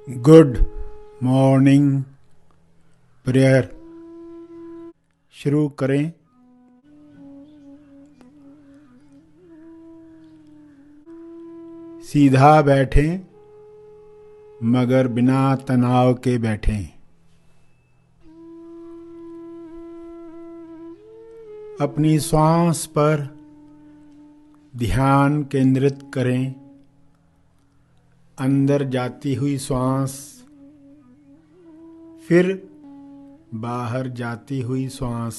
Good morning prayer शुरू करें। सीधा बैठें मगर बिना तनाव के बैठें। अपनी श्वास पर ध्यान केंद्रित करें। अंदर जाती हुई श्वास, फिर बाहर जाती हुई श्वास,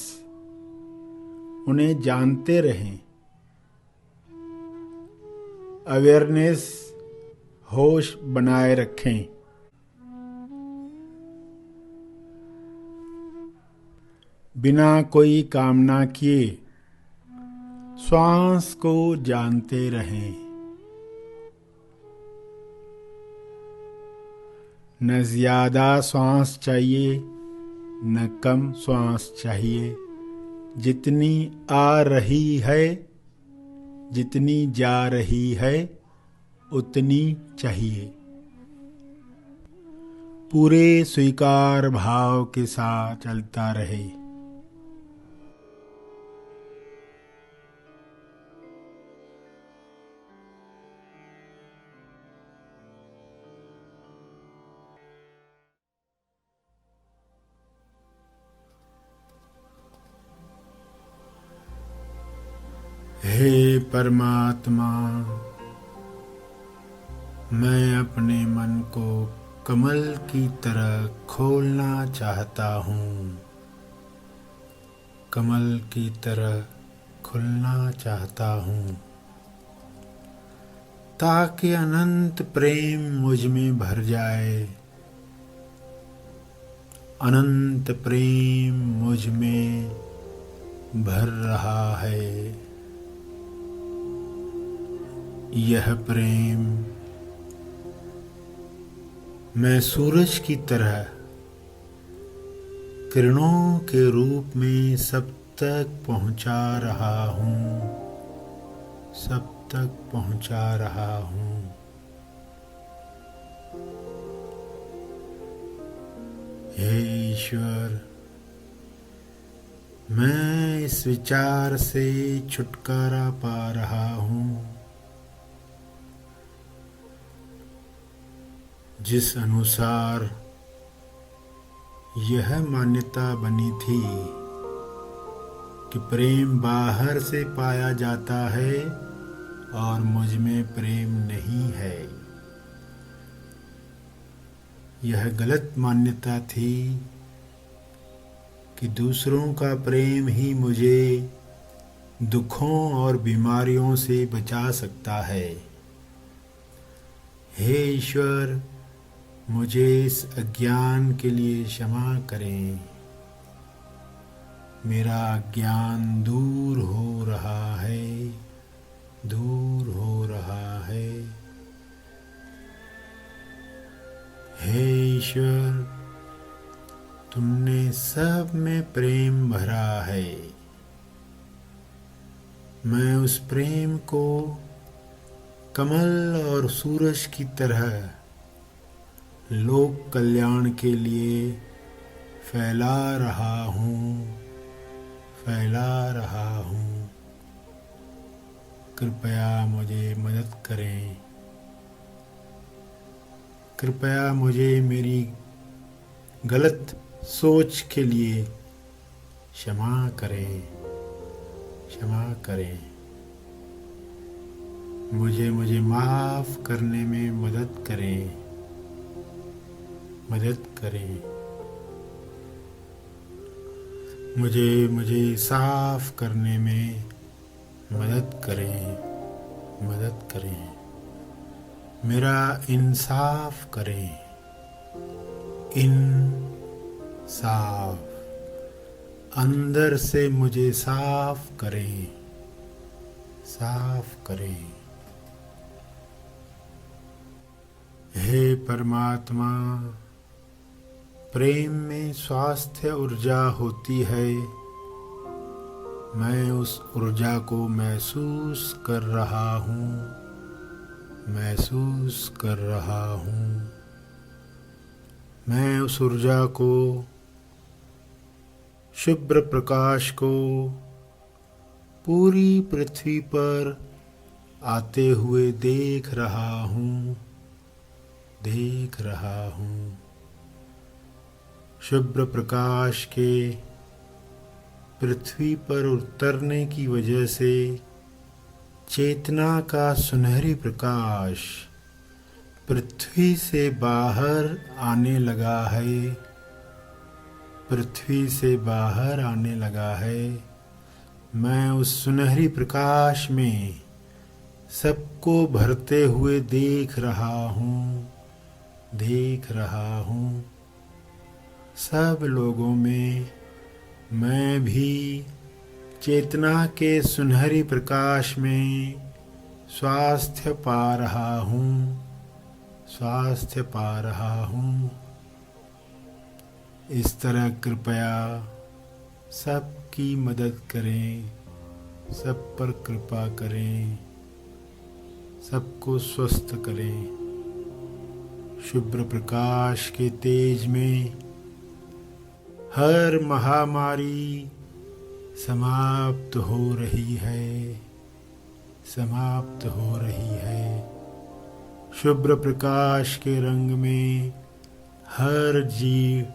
उन्हें जानते रहें। अवेयरनेस, होश बनाए रखें। बिना कोई कामना किए श्वास को जानते रहें। न ज्यादा श्वास चाहिए न कम श्वास चाहिए। जितनी आ रही है, जितनी जा रही है, उतनी चाहिए। पूरे स्वीकार भाव के साथ चलता रहे। हे परमात्मा, मैं अपने मन को कमल की तरह खोलना चाहता हूँ। कमल की तरह खुलना चाहता हूँ ताकि अनंत प्रेम मुझ में भर जाए। अनंत प्रेम मुझ में भर रहा है। यह प्रेम मैं सूरज की तरह किरणों के रूप में सब तक पहुंचा रहा हूँ, सब तक पहुंचा रहा हूँ। हे ईश्वर, मैं इस विचार से छुटकारा पा रहा हूँ जिस अनुसार यह मान्यता बनी थी कि प्रेम बाहर से पाया जाता है और मुझ में प्रेम नहीं है। यह गलत मान्यता थी कि दूसरों का प्रेम ही मुझे दुखों और बीमारियों से बचा सकता है। हे ईश्वर, मुझे इस अज्ञान के लिए क्षमा करें। मेरा अज्ञान दूर हो रहा है, दूर हो रहा है। हे ईश्वर, तुमने सब में प्रेम भरा है। मैं उस प्रेम को कमल और सूरज की तरह लोक कल्याण के लिए फैला रहा हूँ, फैला रहा हूँ। कृपया मुझे मदद करें। कृपया मुझे मेरी गलत सोच के लिए क्षमा करें, क्षमा करें। मुझे माफ़ करने में मदद करें, मदद करें। मुझे साफ करने में मदद करें, मदद करें। मेरा इंसाफ करें, इंसाफ। अंदर से मुझे साफ करें, साफ करें। हे परमात्मा, प्रेम में स्वास्थ्य ऊर्जा होती है। मैं उस ऊर्जा को महसूस कर रहा हूँ, महसूस कर रहा हूँ। मैं उस ऊर्जा को, शुभ्र प्रकाश को पूरी पृथ्वी पर आते हुए देख रहा हूँ, देख रहा हूँ। शुभ्र प्रकाश के पृथ्वी पर उतरने की वजह से चेतना का सुनहरी प्रकाश पृथ्वी से बाहर आने लगा है, पृथ्वी से बाहर आने लगा है। मैं उस सुनहरी प्रकाश में सबको भरते हुए देख रहा हूँ, देख रहा हूँ। सब लोगों में मैं भी चेतना के सुनहरी प्रकाश में स्वास्थ्य पा रहा हूँ, स्वास्थ्य पा रहा हूँ। इस तरह कृपया सबकी मदद करें, सब पर कृपा करें, सबको स्वस्थ करें। शुभ्र प्रकाश के तेज में हर महामारी समाप्त हो रही है, समाप्त हो रही है। शुभ्र प्रकाश के रंग में हर जीव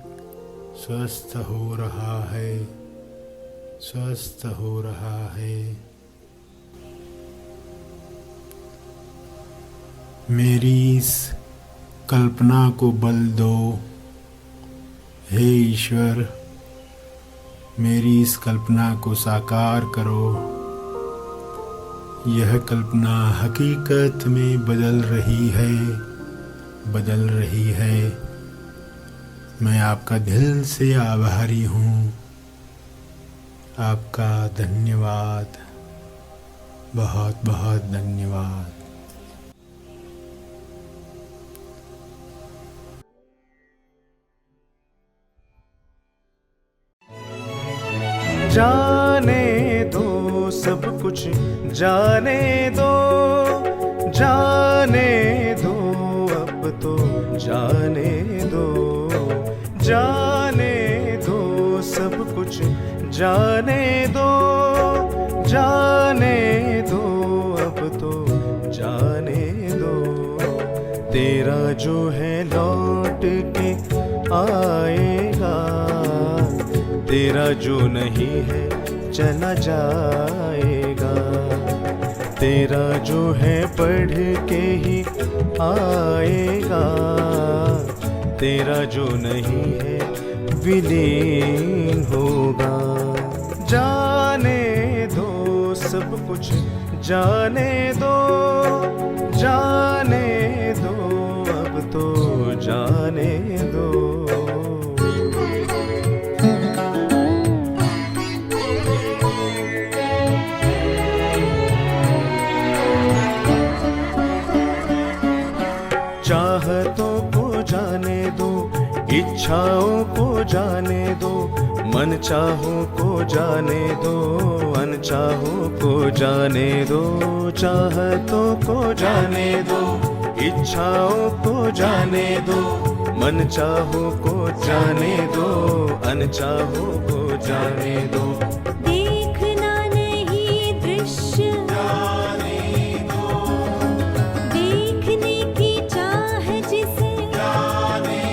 स्वस्थ हो रहा है, स्वस्थ हो रहा है। मेरी इस कल्पना को बल दो, हे ईश्वर, मेरी इस कल्पना को साकार करो। यह कल्पना हकीकत में बदल रही है, बदल रही है। मैं आपका दिल से आभारी हूँ। आपका धन्यवाद, बहुत बहुत धन्यवाद। जाने दो सब कुछ, जाने दो, जाने दो, अब तो जाने दो, जाने दो सब कुछ, जाने दो, जाने दो, अब तो जाने दो। तेरा जो है लौट के आएगा, तेरा जो नहीं है चला जाएगा। तेरा जो है पढ़ के ही आएगा, तेरा जो नहीं है विलीन होगा। जाने दो सब कुछ, जाने दो, जाने दो, अब तो जाने दो। चाहतों को जाने दो, इच्छाओं को जाने दो, मन चाहों को जाने दो, अनचाहों को जाने दो। चाहतों को जाने दो, इच्छाओं को जाने दो, मन चाहों को जाने दो, अनचाहों को जाने दो। देखना नहीं दृश्य, जाने दो, देखने की चाह जिसे, जाने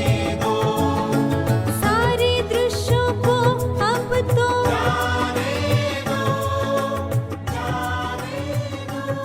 दो, सारे दृश्यों को अब तो जाने दो, जाने दो।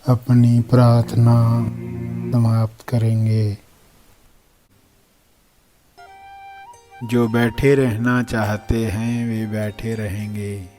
अपनी प्रार्थना समाप्त करेंगे। जो बैठे रहना चाहते हैं वे बैठे रहेंगे।